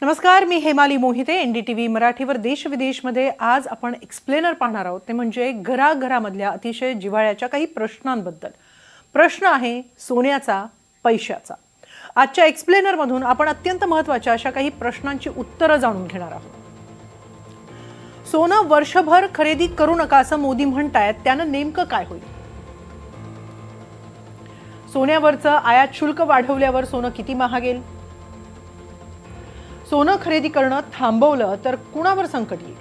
नमस्कार, मी हेमाली मोहिते. NDTV मराठीवर देश विदेशमध्ये आज आपण एक्सप्लेनर पाहणार आहोत. ते म्हणजे घराघरामधल्या अतिशय जिव्हाळ्याच्या काही प्रश्नांबद्दल. प्रश्न आहे सोन्याचा, पैशाचा. आजच्या एक्सप्लेनरमधून आपण अत्यंत महत्त्वाच्या अशा काही प्रश्नांची उत्तरं जाणून घेणार आहोत. सोनं वर्षभर खरेदी करू नका असं मोदी म्हणतायत, त्यानं नेमकं काय होईल? सोन्यावरचं आयात शुल्क वाढवल्यावर सोनं किती महागेल? सोनं खरेदी करणं थांबवलं तर कुणावर संकट येईल?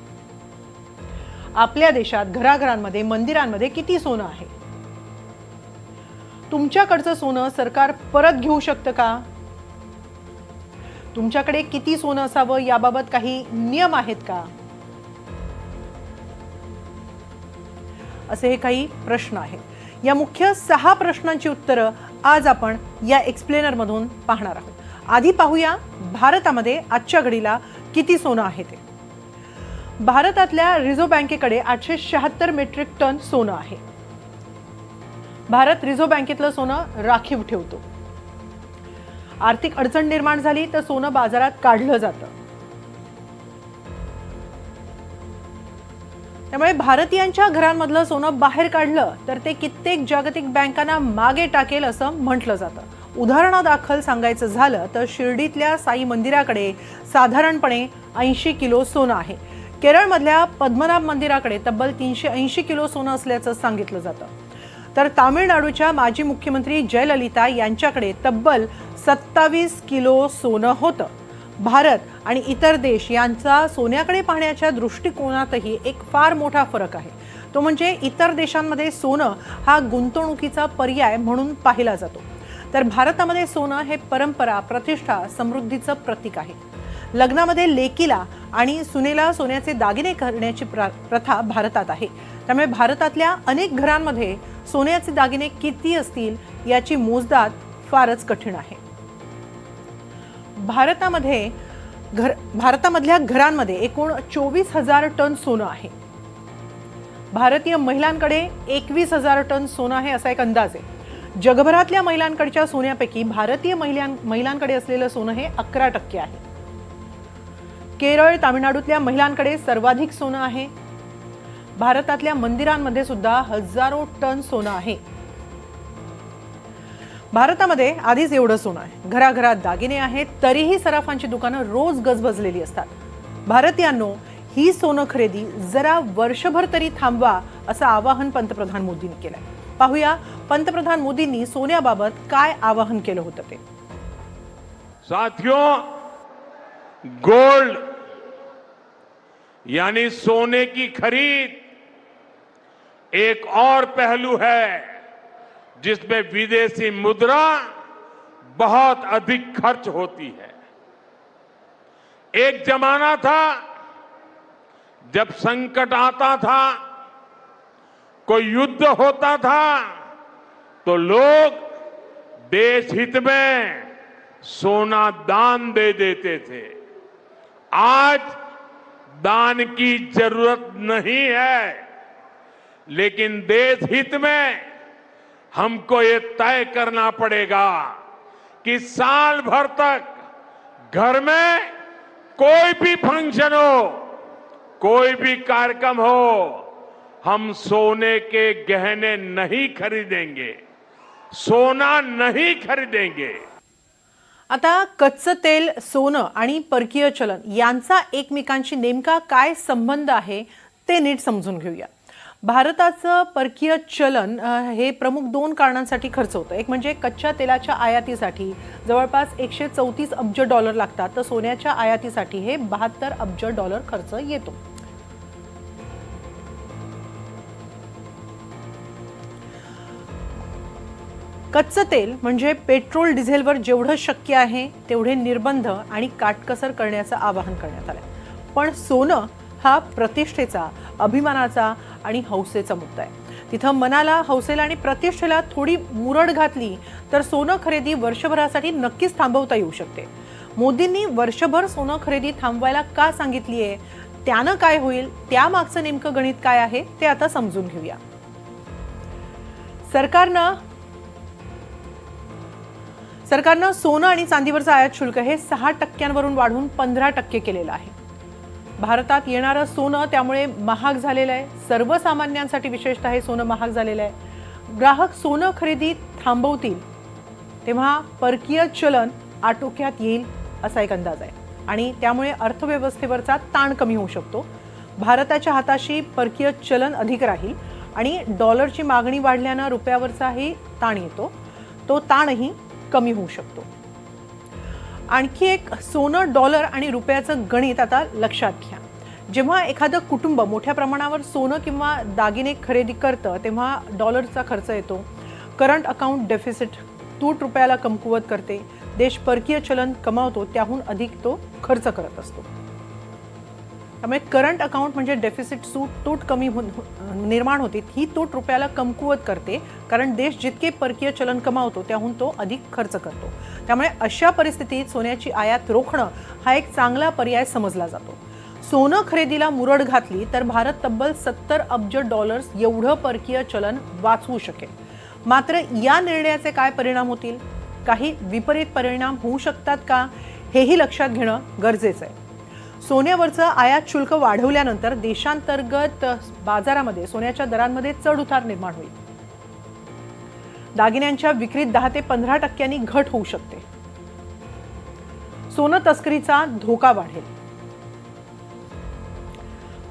आपल्या देशात घराघरांमध्ये, मंदिरांमध्ये किती सोनं आहे? तुमच्याकडचं सोनं सरकार परत घेऊ शकतं का? तुमच्याकडे किती सोनं असावं याबाबत काही नियम आहेत का? असे हे काही प्रश्न आहेत. या मुख्य 6 प्रश्नांची उत्तरं आज आपण या एक्सप्लेनर मधून पाहणार आहोत. आधी पाहूया भारतामध्ये आजच्या घडीला किती सोनं आहे ते. भारतातल्या रिझर्व्ह बँकेकडे 876 मेट्रिक टन सोनं आहे. भारत रिझर्व्ह बँकेतलं सोनं राखीव ठेवतो. आर्थिक अडचण निर्माण झाली तर सोनं बाजारात काढलं जातं. त्यामुळे भारतीयांच्या घरांमधलं सोनं बाहेर काढलं तर ते कित्येक जागतिक बँकांना मागे टाकेल असं म्हटलं जातं. उदाहरणादाखल सांगायचं झालं तर शिर्डीतल्या साई मंदिराकडे साधारणपणे 80 किलो सोनं आहे. केरळमधल्या पद्मनाभ मंदिराकडे तब्बल 380 किलो सोनं असल्याचं सांगितलं जातं. तर तामिळनाडूच्या माजी मुख्यमंत्री जयललिता यांच्याकडे तब्बल 27 किलो सोनं होतं. भारत आणि इतर देश यांचा सोन्याकडे पाहण्याच्या दृष्टिकोनातही एक फार मोठा फरक आहे. तो म्हणजे इतर देशांमध्ये सोनं हा गुंतवणुकीचा पर्याय म्हणून पाहिला जातो, तर भारतामध्ये सोनं हे परंपरा, प्रतिष्ठा, समृद्धीचं प्रतीक आहे. लग्नामध्ये लेकीला आणि सुनेला सोन्याचे दागिने करण्याची प्रथा भारतात आहे. त्यामुळे भारतातल्या अनेक घरांमध्ये सोन्याचे दागिने किती असतील याची मोजदाद फारच कठीण आहे. भारतामधल्या घरांमध्ये एकूण 24,000 टन सोनं आहे. भारतीय महिलांकडे 21,000 टन सोनं आहे असा एक अंदाज आहे. जगभरातल्या महिलांकडच्या सोन्यापैकी भारतीय महिलांकडे असलेलं सोनं हे 11% आहे. केरळ, तामिळनाडूतल्या महिलांकडे सर्वाधिक सोनं आहे. भारतातल्या मंदिरांमध्ये सुद्धा हजारो टन सोनं आहे. भारतामध्ये आधीच एवढं सोनं आहे, घराघरात दागिने आहेत, तरीही सराफांची दुकानं रोज गजबजलेली असतात. भारतीयांनो, ही सोनं खरेदी जरा वर्षभर तरी थांबवा असं आवाहन पंतप्रधान मोदींनी केलंय. पाहूया पंतप्रधान मोदींनी सोन्याबाबत काय आवाहन केलं होतं ते. साथियों, गोल्ड यानी सोने की खरीद एक और पहलू है जिसमें विदेशी मुद्रा बहुत अधिक खर्च होती है. एक जमाना था जब संकट आता था, कोई युद्ध होता था तो लोग देश हित में सोना दान दे देते थे. आज दान की जरूरत नहीं है, लेकिन देश हित में हमको ये तय करना पड़ेगा कि साल भर तक घर में कोई भी फंक्शन हो, कोई भी कार्यक्रम हो, हम सोने के गहने नहीं खरीदेंगे, सोना नहीं खरीदेंगे. आता कच्चं तेल, सोनं आणि परकीय चलन यांचा एकमेकांशी नेमका काय संबंध आहे ते नीट समजून घेऊया. भारताचं परकीय चलन हे प्रमुख 2 कारणांसाठी खर्च होतं. एक म्हणजे कच्च्या तेलाच्या आयातीसाठी जवळपास 134 अब्ज डॉलर लागतात, तर सोन्याच्या आयातीसाठी हे 72 अब्ज डॉलर खर्च येतो. कच्चं तेल म्हणजे पेट्रोल, डिझेलवर जेवढं शक्य आहे तेवढे निर्बंध आणि काटकसर करण्याचं आवाहन करण्यात आलंय. पण सोनं हा प्रतिष्ठेचा, अभिमानाचा आणि हौसेचा मुद्दा आहे. तिथं मनाला, हौसेला आणि प्रतिष्ठेला थोडी मुरड घातली तर सोनं खरेदी वर्षभरासाठी नक्कीच थांबवता येऊ शकते. मोदींनी वर्षभर सोनं खरेदी थांबवायला का सांगितली आहे, त्यानं काय होईल, त्यामागचं नेमकं गणित काय आहे ते आता समजून घेऊया. सरकारनं सोनं आणि चांदीवरचं आयात शुल्क हे 6% वाढवून 15% केलेलं आहे. भारतात येणारं सोनं त्यामुळे महाग झालेलं आहे. सर्वसामान्यांसाठी विशेषतः हे सोनं महाग झालेलं आहे. ग्राहक सोनं खरेदी थांबवतील तेव्हा परकीय चलन आटोक्यात येईल असा एक अंदाज आहे आणि त्यामुळे अर्थव्यवस्थेवरचा ताण कमी होऊ शकतो. भारताच्या हाताशी परकीय चलन अधिक राहील आणि डॉलरची मागणी वाढल्यानं रुपयावरचाही ताण येतो. तो ताणही कमी होऊ शकतो. आणखी एक सोनं, डॉलर आणि रुपयाचं गणित आता लक्षात घ्या. जेव्हा एखादं कुटुंब मोठ्या प्रमाणावर सोनं किंवा दागिने खरेदी करतं तेव्हा डॉलरचा खर्च येतो. करंट अकाउंट डेफिसिट तूट रुपयाला कमकुवत करते. देश परकीय चलन कमावतो त्याहून अधिक तो खर्च करत असतो. त्यामुळे करंट अकाउंट म्हणजे डेफिसिट तूट कमी निर्माण होते. ही तूट रुपयाला कमकुवत करते कारण देश जितके परकीय चलन कमावतो त्याहून तो अधिक खर्च करतो. त्यामुळे अशा परिस्थितीत सोन्याची आयात रोखणं हा एक चांगला पर्याय समजला जातो. सोनं खरेदीला मुरड घातली तर भारत तब्बल 70 अब्ज डॉलर्स एवढं परकीय चलन वाचवू शकेल. मात्र या निर्णयाचे काय परिणाम होतील, काही विपरीत परिणाम होऊ शकतात का, हेही लक्षात घेणं गरजेचं आहे. सोन्यावरचं आयात शुल्क वाढवल्यानंतर देशांतर्गत बाजारामध्ये सोन्याच्या दरांमध्ये चढउतार निर्माण होईल. दागिन्यांच्या विक्रीत 10 ते 15% घट होऊ शकते. सोनं तस्करीचा धोका वाढेल.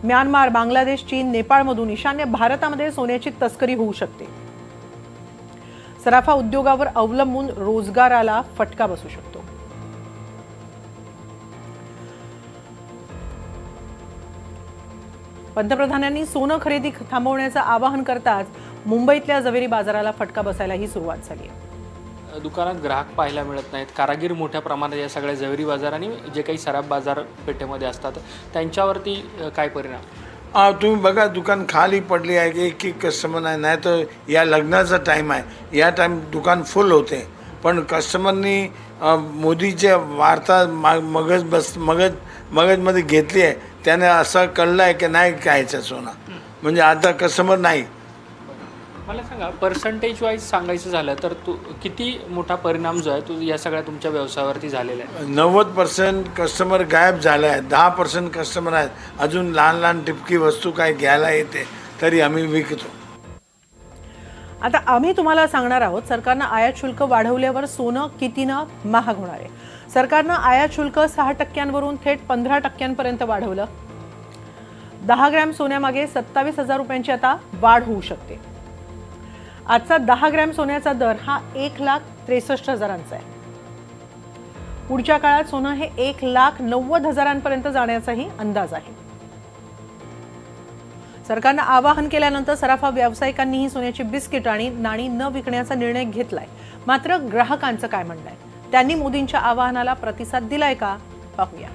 म्यानमार, बांगलादेश, चीन, नेपाळमधून ईशान्य भारतामध्ये सोन्याची तस्करी होऊ शकते. सराफा उद्योगावर अवलंबून रोजगाराला फटका बसू शकतो. पंतप्रधानांनी सोनं खरेदी थांबवण्याचं आवाहन करताच मुंबईतल्या जवेरी बाजाराला फटका बसायलाही सुरुवात झाली आहे. दुकानात ग्राहक पाहायला मिळत नाहीत. कारागीर मोठ्या प्रमाणात या सगळ्या जवेरी बाजार आणि जे काही सराफ बाजारपेठेमध्ये असतात त्यांच्यावरती काय परिणाम? तुम्ही बघा, दुकान खाली पडली आहे की एक कस्टमर नाही तर या लग्नाचा टाईम आहे, या टाईम दुकान फुल होते. पण कस्टमरनी मोदीच्या वार्ता मगजमध्ये घेतली आहे. त्याने असं कळलं आहे की नाही घ्यायचं सोनं, म्हणजे आता कस्टमर नाही. मला सांगा, पर्सेंटेज वाईज सांगायचं झालं तर किती मोठा परिणाम जो आहे तो या सगळ्या तुमच्या व्यवसायावरती झालेला आहे? 90% कस्टमर गायब झाले आहेत. 10% कस्टमर आहेत अजून लहान लहान टिपकी वस्तू काय घ्यायला येते तरी आम्ही विकतो. आता आम्ही तुम्हाला सांगणार आहोत सरकारनं आयात शुल्क वाढवल्यावर सोनं कितीनं महाग होणार आहे. सरकारनं आयात शुल्क 6% थेट 15% वाढवलं. 10 ग्रॅम सोन्यामागे 27,000 रुपयांची आता वाढ होऊ शकते. आजचा 10 ग्रॅम सोन्याचा दर हा 1,63,000 आहे. पुढच्या काळात सोनं हे 1,90,000 जाण्याचाही अंदाज आहे. सरकारनं आवाहन केल्यानंतर सराफा व्यावसायिकांनीही सोन्याची बिस्किट आणि नाणी न विकण्याचा निर्णय घेतलाय. मात्र ग्राहकांचं काय म्हणणं आहे, त्यांनी मोदींच्या आवाहनाला प्रतिसाद दिलाय का, पाहूया.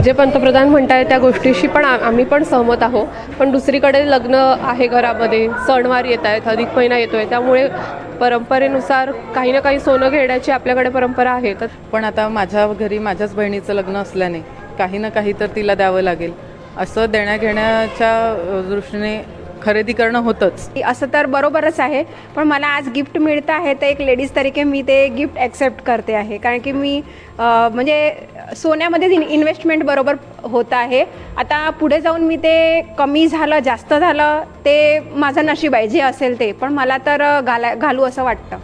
जे पंतप्रधान म्हणताय त्या गोष्टीशी पण आम्ही पण सहमत आहोत. पण दुसरीकडे लग्न आहे घरामध्ये, सणवार येत आहेत, अधिक महिना येतोय, त्यामुळे परंपरेनुसार काही ना काही सोनं घेण्याची आपल्याकडे परंपरा आहे. पण आता माझ्या घरी माझ्याच बहिणीचं लग्न असल्याने काही ना काही तर तिला द्यावं लागेल. असं देण्याघेण्याच्या दृष्टीने खरेदी करणं होतंच. असं तर बरोबरच आहे, पण मला आज गिफ्ट मिळतं आहे तर एक लेडीज तरीके मी ते गिफ्ट ॲक्सेप्ट करते आहे. कारण की मी म्हणजे सोन्यामध्ये इन्व्हेस्टमेंट बरोबर होत आहे. आता पुढे जाऊन मी ते कमी झालं जास्त झालं ते माझं नशीब आहे, जे असेल ते, पण मला तर घालू असं वाटतं.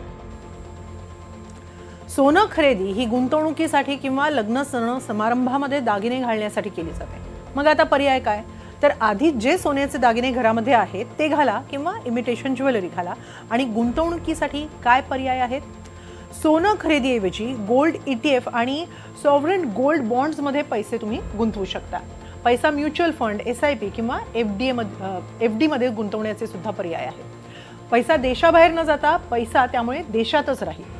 सोनं खरेदी ही गुंतवणुकीसाठी किंवा लग्न सण समारंभामध्ये दागिने घालण्यासाठी केली जाते. मग आता पर्याय काय, तर आधी जे सोन्याचे दागिने घरामध्ये आहेत ते घाला किंवा इमिटेशन ज्वेलरी घाला. आणि गुंतवणुकीसाठी काय पर्याय आहेत? सोनं खरेदीऐवजी गोल्ड ETF आणि सॉव्हरेन गोल्ड बॉन्ड्समध्ये पैसे तुम्ही गुंतवू शकता. पैसा म्युच्युअल फंड, SIP किंवा FD मध्ये गुंतवण्याचे सुद्धा पर्याय आहेत. पैसा देशाबाहेर न जाता पैसा त्यामुळे देशातच राहील.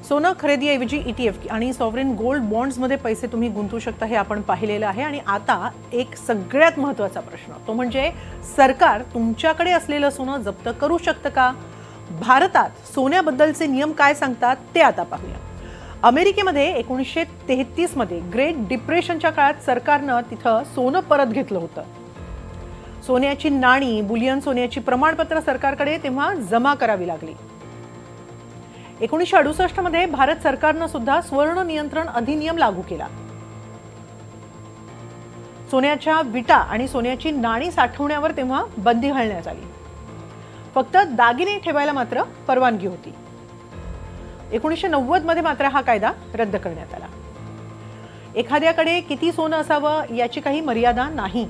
सोनं खरेदीऐवजी ETF आणि सॉव्हरेन गोल्ड बॉन्ड्समध्ये पैसे तुम्ही गुंतवू शकता, हे आपण पाहिलेलं आहे. आणि आता एक सगळ्यात महत्त्वाचा प्रश्न, तो म्हणजे सरकार तुमच्याकडे असलेलं सोनं जप्त करू शकतं का? भारतात सोन्याबद्दलचे नियम काय सांगतात ते आता पाहूया. अमेरिकेमध्ये 1933 मध्ये ग्रेट डिप्रेशनच्या काळात सरकारनं तिथं सोनं परत घेतलं होतं. सोन्याची नाणी, बुलियन सोन्याची प्रमाणपत्र सरकारकडे तेव्हा जमा करावी लागली. 1968 मध्ये भारत सरकारनं सुद्धा स्वर्ण नियंत्रण अधिनियम लागू केला. सोन्याच्या विटा आणि सोन्याची नाणी साठवण्यावर तेव्हा बंदी घालण्यात आली. फक्त दागिने ठेवायला मात्र परवानगी होती. 1990 मध्ये मात्र हा कायदा रद्द करण्यात आला. एखाद्याकडे किती सोनं असावं याची काही मर्यादा नाही.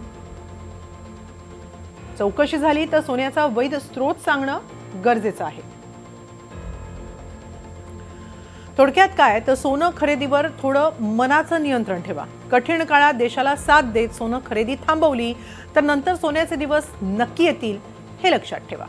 चौकशी झाली तर सोन्याचा वैध स्रोत सांगणं गरजेचं आहे. थोडक्यात काय तर सोनं खरेदीवर थोडं मनाचं नियंत्रण ठेवा. कठीण काळात देशाला साथ देत सोनं खरेदी थांबवली तर नंतर सोन्याचे दिवस नक्की येतील हे लक्षात ठेवा.